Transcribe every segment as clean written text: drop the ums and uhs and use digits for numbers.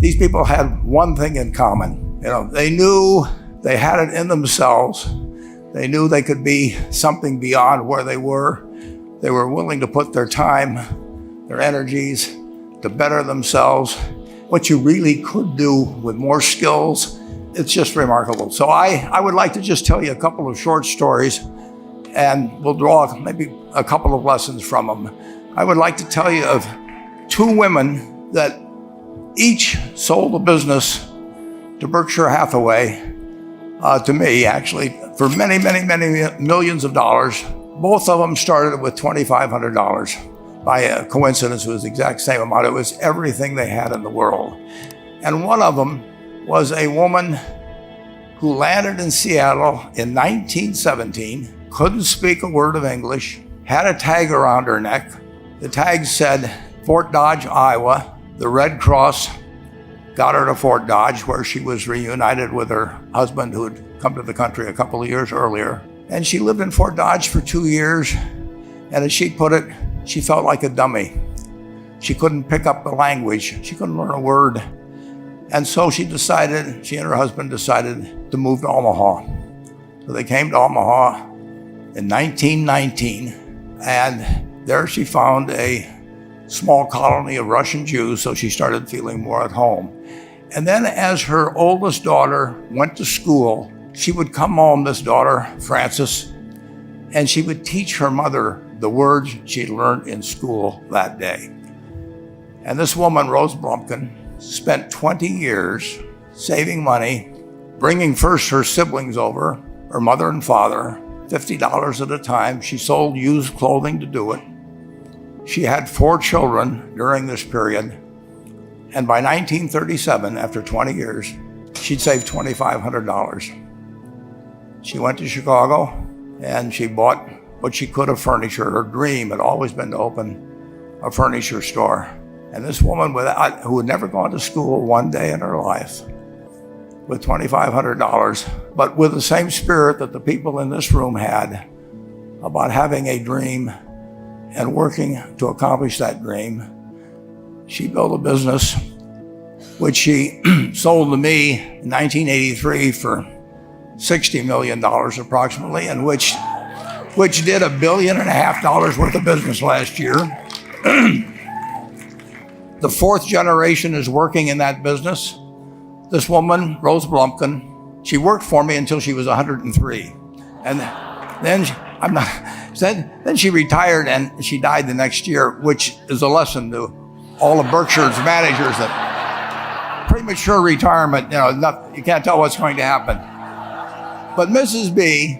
These people had one thing in common. They knew they had it in themselves. They knew they could be something beyond where they were. They were willing to put their time, their energies to better themselves. What you really could do with more skills, it's just remarkable. So I would like to just tell you a couple of short stories, and we'll draw maybe a couple of lessons from them. I would like to tell you of two women that each sold a business to Berkshire Hathaway, to me actually, for many, many, many millions of dollars. Both of them started with $2,500. By a coincidence, it was the exact same amount. It was everything they had in the world. And one of them was a woman who landed in Seattle in 1917, couldn't speak a word of English, had a tag around her neck. The tag said, Fort Dodge, Iowa. The Red Cross got her to Fort Dodge, where she was reunited with her husband who had come to the country a couple of years earlier. And she lived in Fort Dodge for 2 years. And as she put it, she felt like a dummy. She couldn't pick up the language. She couldn't learn a word. And so she and her husband decided to move to Omaha. So they came to Omaha in 1919. And there she found a small colony of Russian Jews, so she started feeling more at home. And then as her oldest daughter went to school, she would come home, this daughter, Frances, and she would teach her mother the words she'd learned in school that day. And this woman, Rose Blumpkin, spent 20 years saving money, bringing first her siblings over, her mother and father, $50 at a time. She sold used clothing to do it. She had 4 children during this period. And by 1937, after 20 years, she'd saved $2,500. She went to Chicago and she bought what she could of furniture. Her dream had always been to open a furniture store. And this woman who had never gone to school one day in her life, with $2,500, but with the same spirit that the people in this room had about having a dream and working to accomplish that dream, she built a business which she sold to me in 1983 for $60 million approximately, and which did $1.5 billion worth of business last year. The 4th generation is working in that business. This woman, Rose Blumpkin, she worked for me until she was 103. And then she retired and she died the next year, which is a lesson to all of Berkshire's managers that premature retirement, you can't tell what's going to happen. But Mrs. B,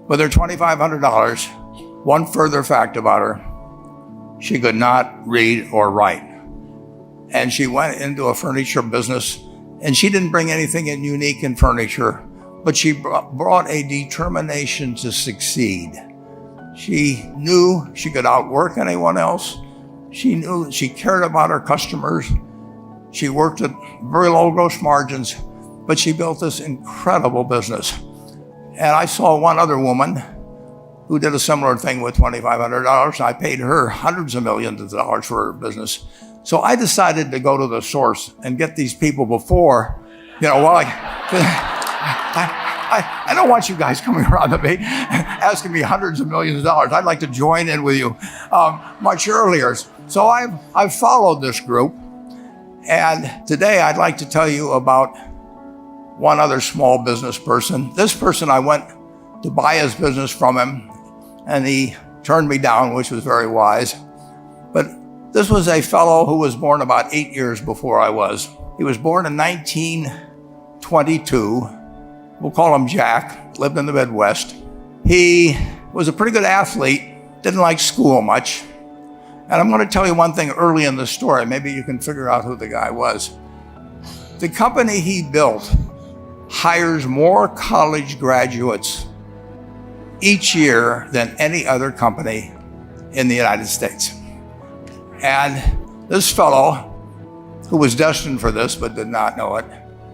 with her $2,500, one further fact about her, she could not read or write. And she went into a furniture business, and she didn't bring anything unique in furniture, but she brought a determination to succeed. She knew she could outwork anyone else. She knew she cared about her customers. She worked at very low gross margins, but she built this incredible business. And I saw one other woman who did a similar thing with $2,500. I paid her hundreds of millions of dollars for her business. So I decided to go to the source and get these people before, I don't want you guys coming around to me asking me hundreds of millions of dollars. I'd like to join in with you much earlier. So I've followed this group. And today I'd like to tell you about one other small business person. This person, I went to buy his business from him, and he turned me down, which was very wise. But this was a fellow who was born about 8 years before I was. He was born in 1922. We'll call him Jack, lived in the Midwest. He was a pretty good athlete, didn't like school much. And I'm going to tell you one thing early in the story. Maybe you can figure out who the guy was. The company he built hires more college graduates each year than any other company in the United States. And this fellow, who was destined for this but did not know it,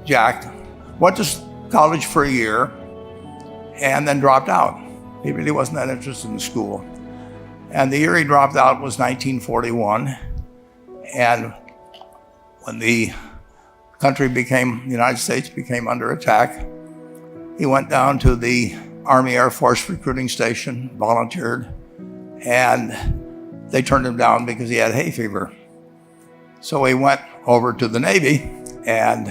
Jack, went to college for a year and then dropped out. He really wasn't that interested in school. And the year he dropped out was 1941. And when the the United States became under attack, he went down to the Army Air Force recruiting station, volunteered, and they turned him down because he had hay fever. So he went over to the Navy and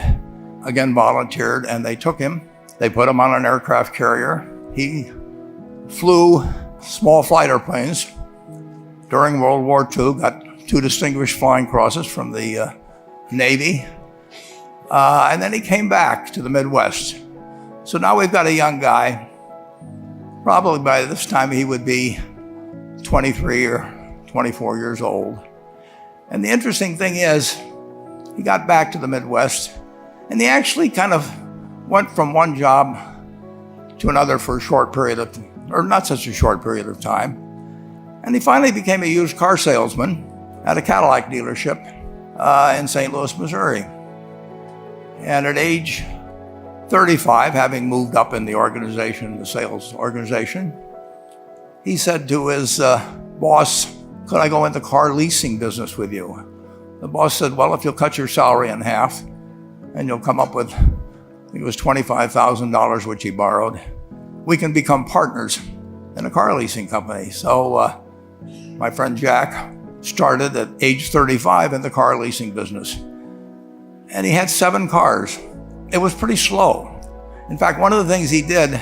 again volunteered, and they took him. They put him on an aircraft carrier. He flew small fighter planes during World War II, got 2 distinguished flying crosses from the Navy, and then he came back to the Midwest. So now we've got a young guy. Probably by this time he would be 23 or 24 years old. And the interesting thing is, he got back to the Midwest, and he actually kind of went from one job to another for a short period of, or not such a short period of time. And he finally became a used car salesman at a Cadillac dealership in St. Louis, Missouri. And at age 35, having moved up in the organization, the sales organization, he said to his boss, "Could I go into car leasing business with you?" The boss said, "Well, if you'll cut your salary in half and you'll come up with," I think it was $25,000, which he borrowed, "we can become partners in a car leasing company." So my friend Jack started at age 35 in the car leasing business. And he had 7 cars. It was pretty slow. In fact, one of the things he did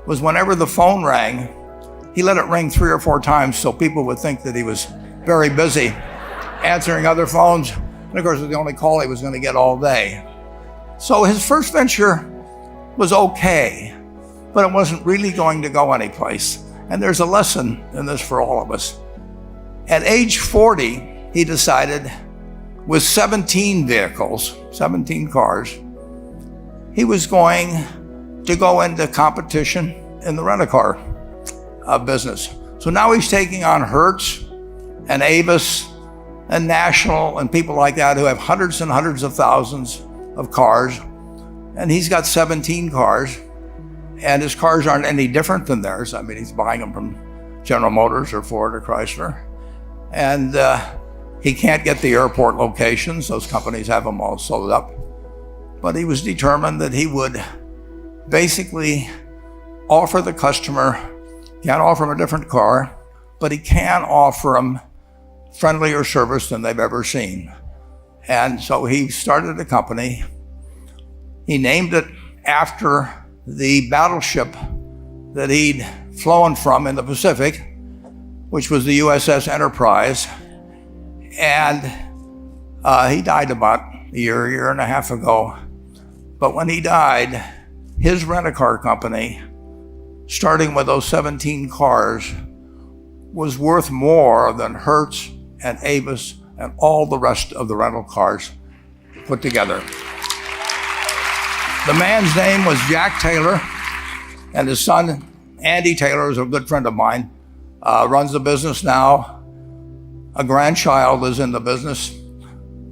was whenever the phone rang, he let it ring 3 or 4 times so people would think that he was very busy answering other phones. And of course, it was the only call he was going to get all day. So his first venture was okay, but it wasn't really going to go anyplace. And there's a lesson in this for all of us. At age 40, he decided, with 17 vehicles, 17 cars, he was going to go into competition in the rent-a-car business. So now he's taking on Hertz and Avis and National and people like that who have hundreds and hundreds of thousands of cars. And he's got 17 cars, and his cars aren't any different than theirs. I mean, he's buying them from General Motors or Ford or Chrysler. And he can't get the airport locations. Those companies have them all sold up. But he was determined that he would basically offer the customer, can't offer him a different car, but he can offer them friendlier service than they've ever seen. And so he started a company. He named it after the battleship that he'd flown from in the Pacific, which was the USS Enterprise. And he died about a year and a half ago. But when he died, his rent-a-car company, starting with those 17 cars, was worth more than Hertz and Avis and all the rest of the rental cars put together. The man's name was Jack Taylor, and his son, Andy Taylor, is a good friend of mine, runs the business now. A grandchild is in the business.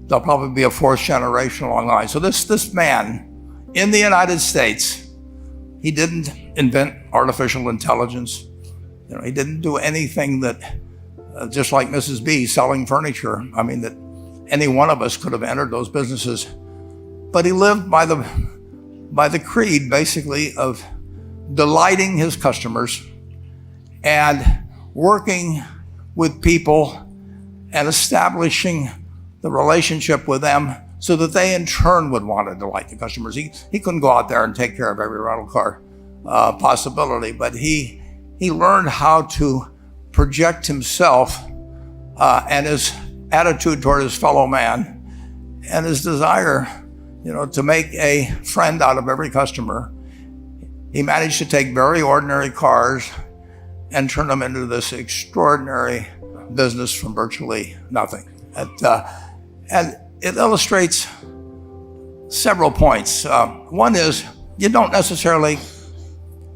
There'll probably be a 4th generation along the line. So this man, in the United States, he didn't invent artificial intelligence. He didn't do anything that, just like Mrs. B selling furniture, I mean, that any one of us could have entered those businesses. But he lived by the creed, basically, of delighting his customers and working with people and establishing the relationship with them so that they in turn would want to delight the customers. He couldn't go out there and take care of every rental car possibility, but he learned how to project himself and his attitude toward his fellow man and his desire, to make a friend out of every customer. He managed to take very ordinary cars and turn them into this extraordinary business from virtually nothing. And it illustrates several points. One is, you don't necessarily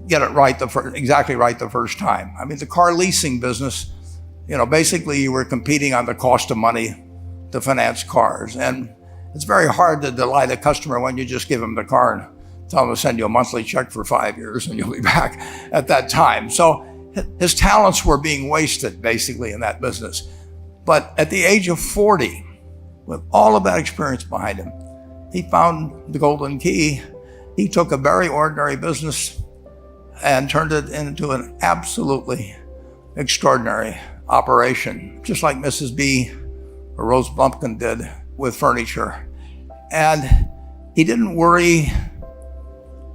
get it right exactly right the first time. I mean, the car leasing business, basically you were competing on the cost of money to finance cars. And it's very hard to delight a customer when you just give them the car and tell them to send you a monthly check for 5 years and you'll be back at that time. So his talents were being wasted basically in that business. But at the age of 40, with all of that experience behind him, he found the golden key. He took a very ordinary business and turned it into an absolutely extraordinary operation, just like Mrs. B or Rose Blumpkin did with furniture. And he didn't worry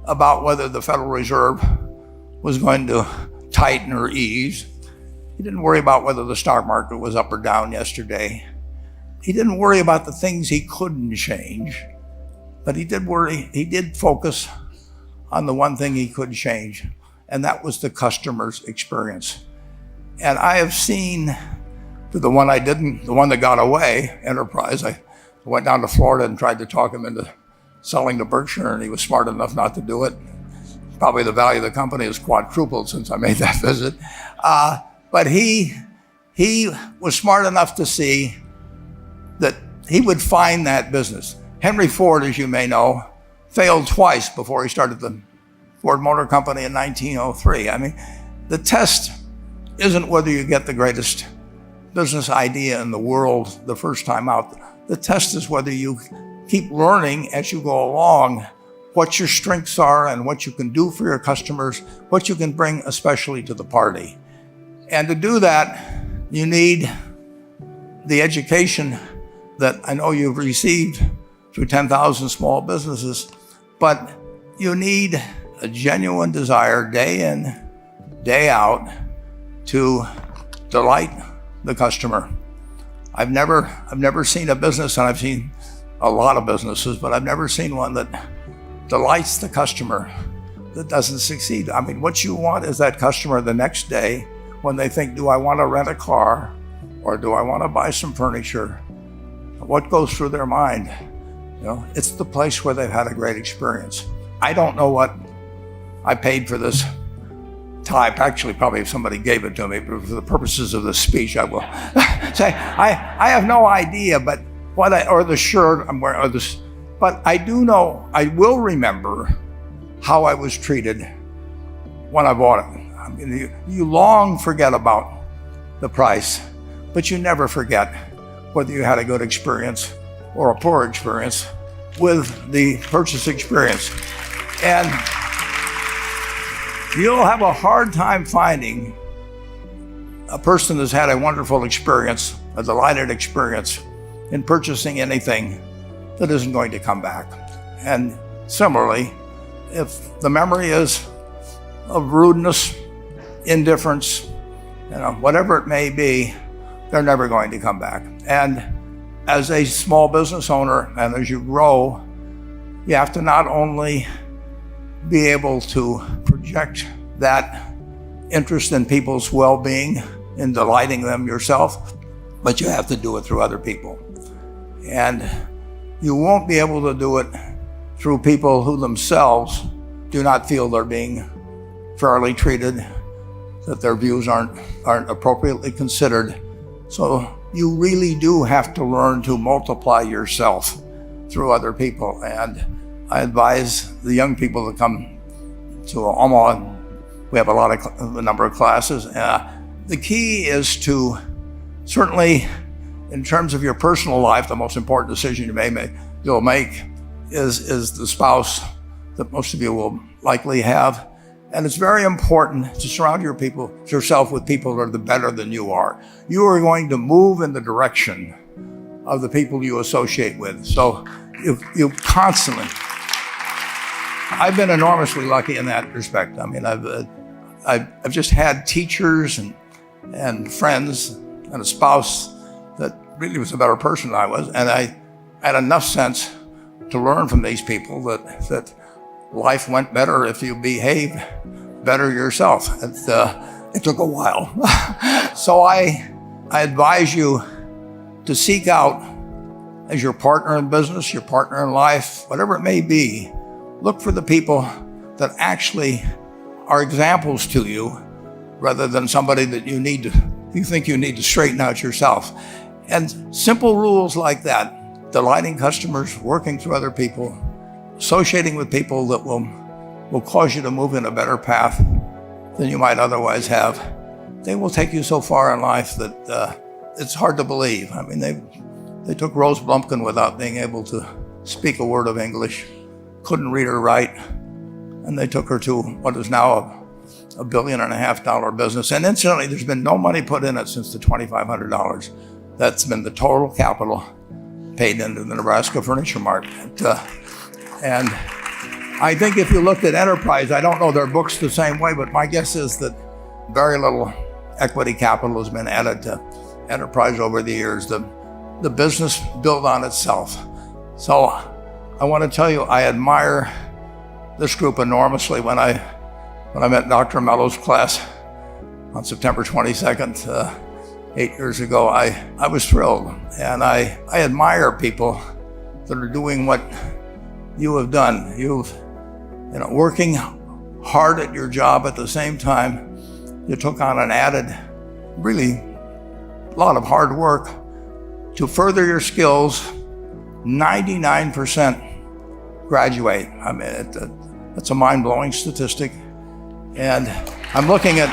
about whether the Federal Reserve was going to tighten or ease. He didn't worry about whether the stock market was up or down yesterday. He didn't worry about the things he couldn't change, but he did focus on the one thing he could change, and that was the customer's experience. And I have seen the one that got away, Enterprise. I went down to Florida and tried to talk him into selling to Berkshire, and he was smart enough not to do it. Probably the value of the company has quadrupled since I made that visit. But he was smart enough to see that he would find that business. Henry Ford, as you may know, failed twice before he started the Ford Motor Company in 1903. I mean, the test isn't whether you get the greatest business idea in the world the first time out. The test is whether you keep learning as you go along what your strengths are and what you can do for your customers, what you can bring especially to the party. And to do that, you need the education that I know you've received through 10,000 small businesses, but you need a genuine desire day in, day out to delight the customer. I've never seen a business, and I've seen a lot of businesses, but I've never seen one that delights the customer that doesn't succeed. I mean, what you want is that customer the next day when they think, do I want to rent a car or do I want to buy some furniture? What goes through their mind? You know, it's the place where they've had a great experience. I don't know what I paid for this tie. Actually, probably if somebody gave it to me, but for the purposes of this speech, I will say I have no idea. But or the shirt I'm wearing, or this. But I do know, I will remember how I was treated when I bought it. I mean, you long forget about the price, but you never forget whether you had a good experience or a poor experience with the purchase experience. And you'll have a hard time finding a person that's had a wonderful experience, a delighted experience in purchasing anything that isn't going to come back. And similarly, if the memory is of rudeness, indifference, whatever it may be, they're never going to come back. And as a small business owner, and as you grow, you have to not only be able to project that interest in people's well-being, in delighting them yourself, but you have to do it through other people. And you won't be able to do it through people who themselves do not feel they're being fairly treated, that their views aren't appropriately considered. So you really do have to learn to multiply yourself through other people. And I advise the young people that come to Omaha. We have a number of classes. The key is to, certainly in terms of your personal life, the most important decision you'll make is the spouse that most of you will likely have. And it's very important to surround yourself with people that are better than you are. You are going to move in the direction of the people you associate with. So you constantly, I've been enormously lucky in that respect. I mean, I've just had teachers and friends and a spouse that really was a better person than I was. And I had enough sense to learn from these people that life went better if you behaved better yourself. It took a while. So I advise you to seek out, as your partner in business, your partner in life, whatever it may be, look for the people that actually are examples to you rather than somebody that you think you need to straighten out yourself. And simple rules like that, delighting customers, working through other people, associating with people that will cause you to move in a better path than you might otherwise have, they will take you so far in life that it's hard to believe. I mean, they took Rose Blumpkin without being able to speak a word of English, couldn't read or write, and they took her to what is now a $1.5 billion business. And incidentally, there's been no money put in it since the $2,500. That's been the total capital paid into the Nebraska Furniture Mart. And I think if you looked at enterprise, I don't know their books the same way, but my guess is that very little equity capital has been added to enterprise over the years. The business built on itself. So I want to tell you, I admire this group enormously. When I met Dr. Mello's class on September 22nd, 8 years ago, I was thrilled. And I admire people that are doing what you have done. Working hard at your job at the same time, you took on an added, really, lot of hard work to further your skills. 99% graduate. I mean, that's a mind-blowing statistic. And I'm looking at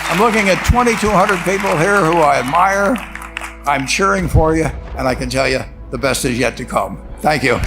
2,200 people here who I admire. I'm cheering for you, and I can tell you the best is yet to come. Thank you.